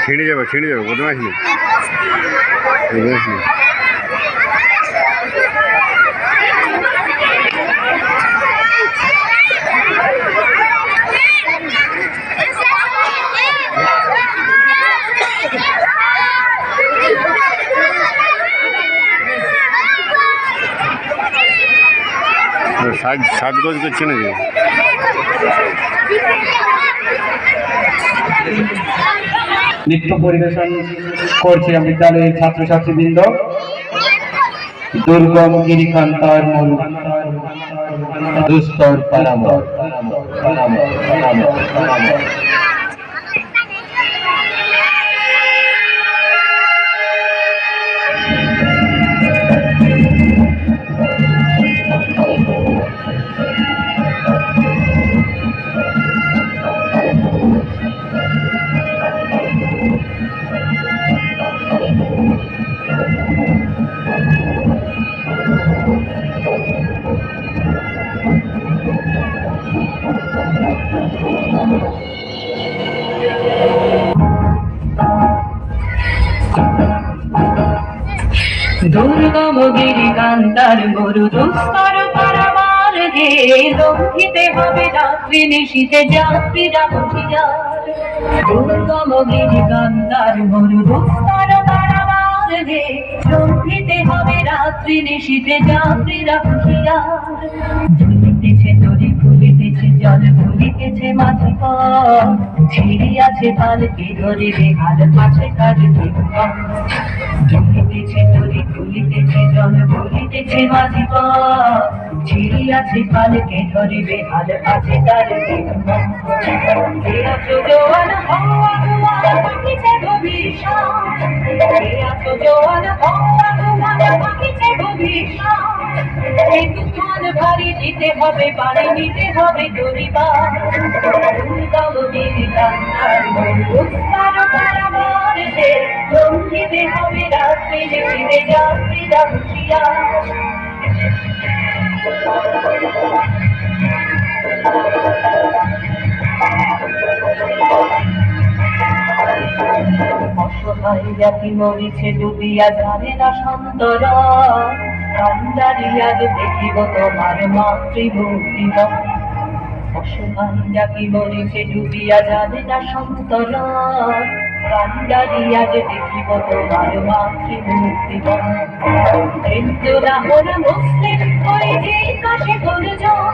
ছিঁড়ে যাবে বদমাইশ নেই। সাজগোজ করছে নাকি? নৃত্য পরিবেশন করছে বিদ্যালয়ের ছাত্রছাত্রীবৃন্দ। দুর্গম গিরিকান্তার মূল দুস্তর পারামর। দুর্গম গিরিকান্তার মরু দুস্তর পারাবার হে, লঙ্ঘিতে হবে রাত্রি নিশীথে যাত্রীরা হুঁশিয়ার। দুর্গম গিরিকান্তার মরু দুস্তর পারাবার হে, লঙ্ঘিতে হবে রাত্রি নিশীথে যাত্রীরা হুঁশিয়ার। ঝুলিতেছে তরি ফুলিতেছে জল ভুলিতেছে মাঝি পথ, ছিড়িয়াছে পালকে ধরিবে হাল পাছে কাটবে পথ। ঝুলিতেছে তরি ফুলিতেছে জল ভুলিতেছে মাঝি পথ, ছিড়িয়াছে পালকে ধরিবে হাল পাছে কাটবে পথ। কে আছো জোয়ান হওয়া তোমার বাকিছে ভবিষ্যৎ, কে আছো জোয়ান হওয়া তোমার বাকিছে ভবিষ্যৎ। এই তুফান ভারী দিতে হবে পানি নিতে হবে দরিবার। দুর্গম গিরিকান্তার দুস্তর পারাবার হে, লঙ্ঘিতে হবে রাত্রি নিশীথে যাত্রীরা হুঁশিয়ার। অসহায় জাতি মরিছে ডুবিয়া জানে না সন্তরণ, কান্দারি আজ দেখিব তোমার মাতৃভূমি। অসহায় জাতি মরিছে ডুবিয়া জানে না সন্তরণ, কান্দারি আজ দেখিব তোমার মাতৃভূমি। হিন্দুরা ওরা মুসলিম ওই যে কাশে গুরুজন,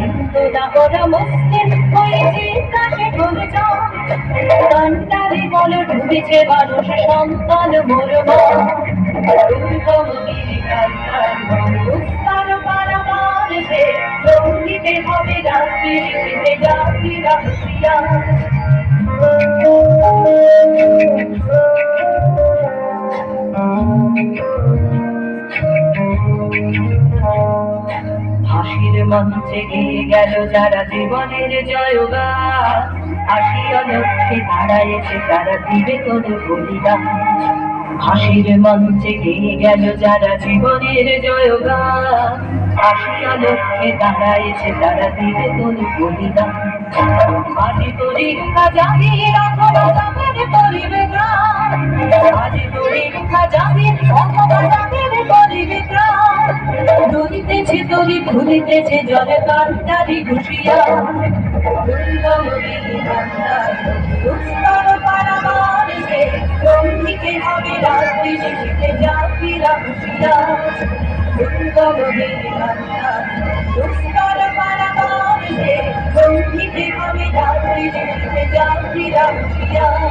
হিন্দুরা ওরা মুসলিম ওই যে কাশে গুরুজন। কান্দারি বল ডুবেছে মানুষ সন্তান মরব। দুর্গম গিরিকান্তার দুস্তর পারাবার হে, লঙ্ঘিতে হবে রাত্রি নিশীথে যাত্রীরা হুঁশিয়ার। হাসির মঞ্চে গিয়ে গেল যারা জীবনের জয়গান, আসিয়া লক্ষ্যে দাঁড়ায়েছে তারা দিবে কোনো বলিদান। হাসির মঞ্চে গিয়ে গেল যারা জীবনের জয়গান, আসিয়া লক্ষ্যে দাঁড়ায়েছে তারা দিবে কোনো বলিদান। আজি পরীক্ষা জাতির অথবা জাতির করিবে গ্রাম, আজি পরীক্ষা জাতির অথবা জাতির করিবে গ্রাম। নদীতেছে তরি ভুলিতেছে জলে কান্তারি হুঁশিয়ার। দুর্গম গিরিকান্তার দুস্তর পারাবার হে, লঙ্ঘিতে হবে রাত্রি নিশীথে যাত্রীরা হুঁশিয়ার। দুর্গম গিরিকান্তার দুস্তর পারাবার হে, লঙ্ঘিতে হবে রাত্রি নিশীথে যাত্রীরা হুঁশিয়ার।